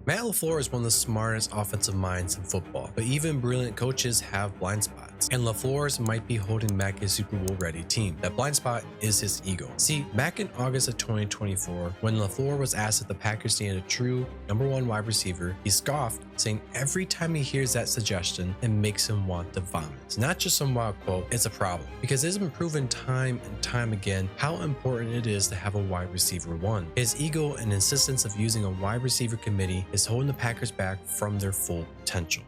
Matt LaFleur is one of the smartest offensive minds in football, but even brilliant coaches have blind spots, and LaFleur's might be holding back his Super Bowl ready team. That blind spot is his ego. See, back in August of 2024, when LaFleur was asked if the Packers needed a true #1 wide receiver, he scoffed, saying every time he hears that suggestion, it makes him want to vomit. It's not just some wild quote, it's a problem, because it has been proven time and time again how important it is to have a wide receiver one. His ego and insistence of using a wide receiver committee is holding the Packers back from their full potential.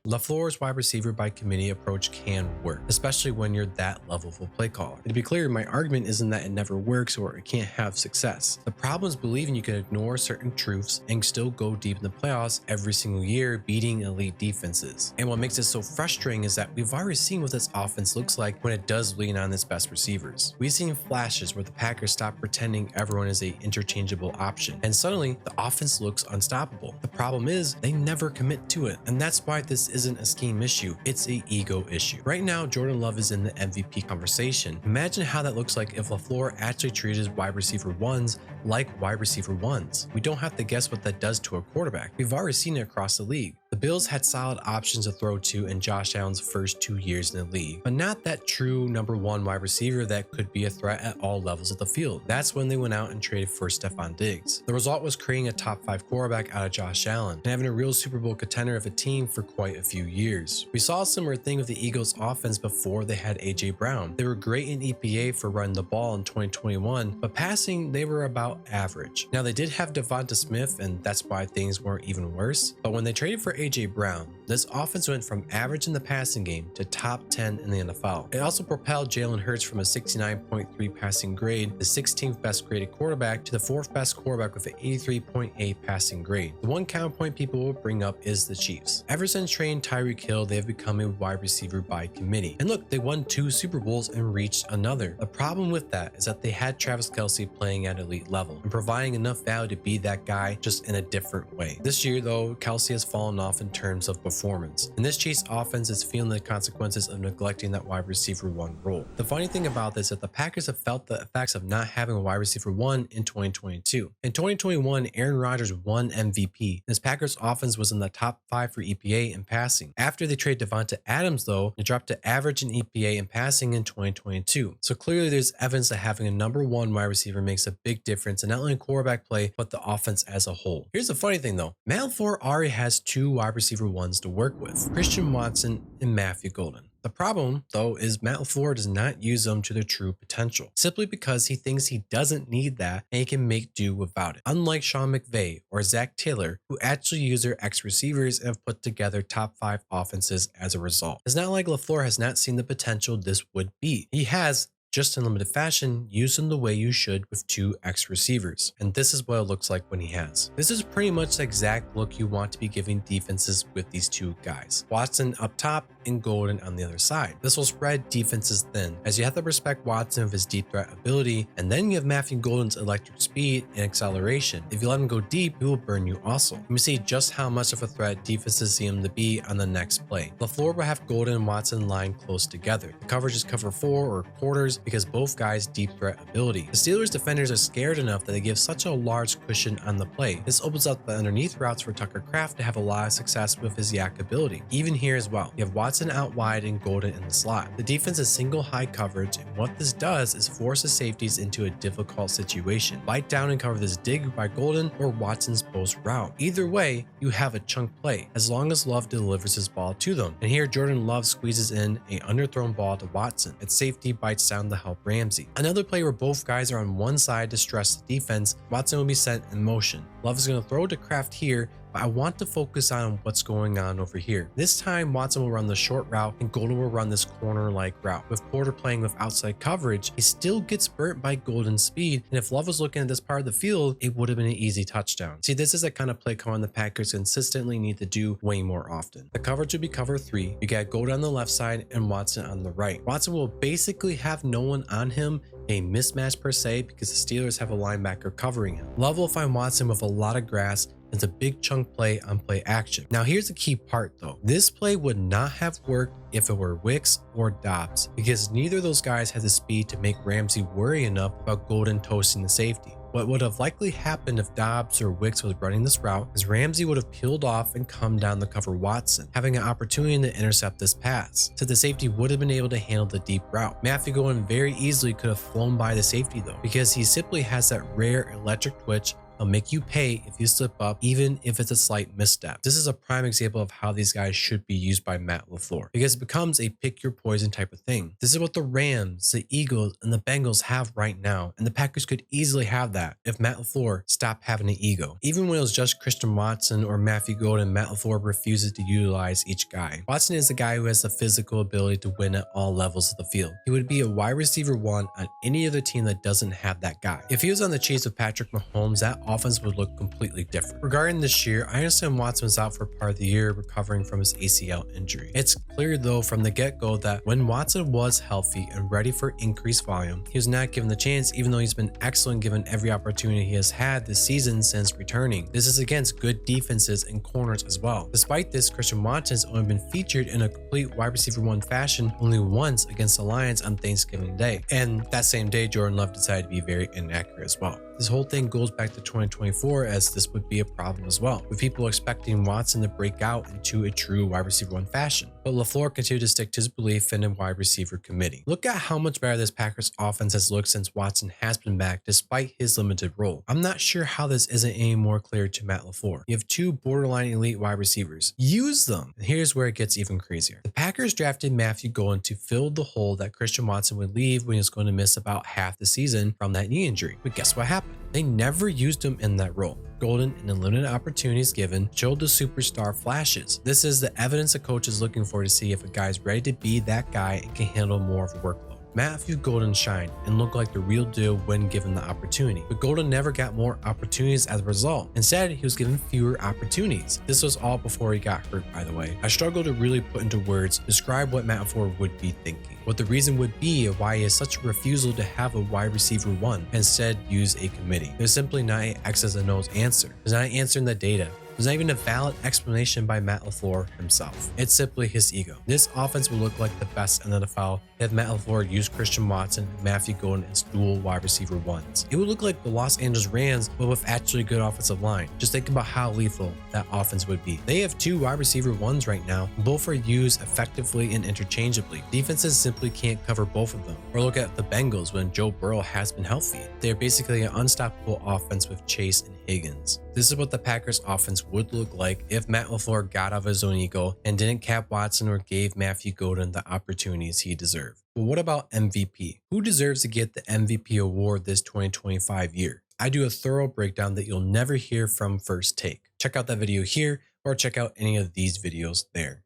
LaFleur's wide receiver by committee approach can work, especially when you're that level of a play caller. And to be clear, my argument isn't that it never works or it can't have success. The problem is believing you can ignore certain truths and still go deep in the playoffs every single year, beating elite defenses. And what makes it so frustrating is that we've already seen what this offense looks like when it does lean on its best receivers. We've seen flashes where the Packers stop pretending everyone is an interchangeable option, and suddenly the offense looks unstoppable. The problem is they never commit to it, and that's why this isn't a scheme issue, it's a ego issue. Right now, Jordan Love is in the MVP conversation. Imagine how that looks like if LaFleur actually treated wide receiver ones like wide receiver ones. We don't have to guess what that does to a quarterback. We've already seen it across the league. The Bills had solid options to throw to in Josh Allen's first 2 years in the league, but not that true #1 wide receiver that could be a threat at all levels of the field. That's when they went out and traded for Stephon Diggs. The result was creating a top 5 quarterback out of Josh Allen and having a real Super Bowl contender of a team for quite a few years. We saw a similar thing with the Eagles offense before they had AJ Brown. They were great in EPA for running the ball in 2021, but passing they were about average. Now they did have Devonta Smith, and that's why things weren't even worse, but when they traded for AJ Brown, this offense went from average in the passing game to top 10 in the NFL. It also propelled Jalen Hurts from a 69.3 passing grade, the 16th best graded quarterback, to the 4th best quarterback with an 83.8 passing grade. The one counterpoint people will bring up is the Chiefs. Ever since trading Tyreek Hill, they have become a wide receiver by committee. And look, they won 2 Super Bowls and reached another. The problem with that is that they had Travis Kelce playing at elite level and providing enough value to be that guy, just in a different way. This year though, Kelce has fallen off in terms of performance, and this Chiefs offense is feeling the consequences of neglecting that wide receiver one role. The funny thing about this is that the Packers have felt the effects of not having a wide receiver one in 2022. In 2021, Aaron Rodgers won MVP, and his Packers offense was in the top 5 for EPA and passing. After they traded Devonta Adams though, it dropped to average in EPA and passing in 2022. So clearly there's evidence that having a #1 wide receiver makes a big difference in not only quarterback play, but the offense as a whole. Here's the funny thing though, Matt LaFleur already has 2 wide receiver ones to work with, Christian Watson and Matthew Golden. The problem, though, is Matt LaFleur does not use them to their true potential, simply because he thinks he doesn't need that and he can make do without it. Unlike Sean McVay or Zach Taylor, who actually use their ex-receivers and have put together top 5 offenses as a result. It's not like LaFleur has not seen the potential this would be. He has, just in limited fashion, use them the way you should with 2 ex-receivers. And this is what it looks like when he has. This is pretty much the exact look you want to be giving defenses with these 2 guys. Watson up top and Golden on the other side. This will spread defenses thin, as you have to respect Watson with his deep threat ability, and then you have Matthew Golden's electric speed and acceleration. If you let him go deep, he will burn you also. You can see just how much of a threat defenses see him to be on the next play. LaFleur will have Golden and Watson lined close together. The coverage is cover 4 or quarters, because both guys deep threat ability. The Steelers defenders are scared enough that they give such a large cushion on the play. This opens up the underneath routes for Tucker Kraft to have a lot of success with his yak ability. Even here as well, you have Watson out wide and Golden in the slot. The defense is single high coverage, and what this does is force the safeties into a difficult situation. Bite down and cover this dig by Golden or Watson's post route. Either way, you have a chunk play, as long as Love delivers his ball to them. And here Jordan Love squeezes in a underthrown ball to Watson. Its safety bites down to help Ramsey. Another play where both guys are on one side to stress the defense, Watson will be sent in motion. Love is going to throw to Kraft here, but I want to focus on what's going on over here. This time, Watson will run the short route and Golden will run this corner-like route. With Porter playing with outside coverage, he still gets burnt by Golden's speed, and if Love was looking at this part of the field, it would have been an easy touchdown. See, this is the kind of play calling the Packers consistently need to do way more often. The coverage would be cover 3. You got Golden on the left side and Watson on the right. Watson will basically have no one on him, a mismatch per se, because the Steelers have a linebacker covering him. Love will find Watson with a lot of grass. It's a big chunk play on play action. Now here's the key part though. This play would not have worked if it were Wicks or Dobbs, because neither of those guys had the speed to make Ramsey worry enough about Golden toasting the safety. What would have likely happened if Dobbs or Wicks was running this route is Ramsey would have peeled off and come down to cover Watson, having an opportunity to intercept this pass, so the safety would have been able to handle the deep route. Matthew Golden very easily could have flown by the safety though, because he simply has that rare electric twitch. They'll make you pay if you slip up, even if it's a slight misstep. This is a prime example of how these guys should be used by Matt LaFleur, because it becomes a pick your poison type of thing. This is what the Rams, the Eagles, and the Bengals have right now, and the Packers could easily have that if Matt LaFleur stopped having an ego. Even when it was just Christian Watson or Matthew Golden, Matt LaFleur refuses to utilize each guy. Watson is a guy who has the physical ability to win at all levels of the field. He would be a wide receiver 1 on any other team that doesn't have that guy. If he was on the Chiefs with Patrick Mahomes, that offense would look completely different. Regarding this year, I understand Watson was out for part of the year recovering from his ACL injury. It's clear though from the get-go that when Watson was healthy and ready for increased volume, he was not given the chance, even though he's been excellent given every opportunity he has had this season since returning. This is against good defenses and corners as well. Despite this, Christian Watson has only been featured in a complete wide receiver 1 fashion only once against the Lions on Thanksgiving Day, and that same day Jordan Love decided to be very inaccurate as well. This whole thing goes back to 2024, as this would be a problem as well, with people expecting Watson to break out into a true wide receiver 1 fashion. But LaFleur continued to stick to his belief in a wide receiver committee. Look at how much better this Packers offense has looked since Watson has been back despite his limited role. I'm not sure how this isn't any more clear to Matt LaFleur. You have 2 borderline elite wide receivers. Use them! And here's where it gets even crazier. The Packers drafted Matthew Golden to fill the hole that Christian Watson would leave when he was going to miss about half the season from that knee injury. But guess what happened? They never used him in that role. Golden, in the limited opportunities given, showed the superstar flashes. This is the evidence a coach is looking for to see if a guy is ready to be that guy and can handle more of a workload. Matthew Golden shined and looked like the real deal when given the opportunity, but Golden never got more opportunities as a result. Instead, he was given fewer opportunities. This was all before he got hurt, by the way. I struggle to really put into words, describe what Matt LaFleur would be thinking, what the reason would be of why he has such a refusal to have a wide receiver 1 and instead use a committee. There's simply not an X's and O's answer. There's not an answer in the data. There's not even a valid explanation by Matt LaFleur himself. It's simply his ego. This offense would look like the best in the NFL if Matt LaFleur used Christian Watson and Matthew Golden as dual wide receiver 1s. It would look like the Los Angeles Rams, but with actually good offensive line. Just think about how lethal that offense would be. They have 2 wide receiver 1s right now, and both are used effectively and interchangeably. Defenses simply can't cover both of them. Or look at the Bengals when Joe Burrow has been healthy. They're basically an unstoppable offense with Chase and Higgins. This is what the Packers offense would look like if Matt LaFleur got out of his own ego and didn't cap Watson or gave Matthew Golden the opportunities he deserved. But what about MVP? Who deserves to get the MVP award this 2025 year? I do a thorough breakdown that you'll never hear from First Take. Check out that video here or check out any of these videos there.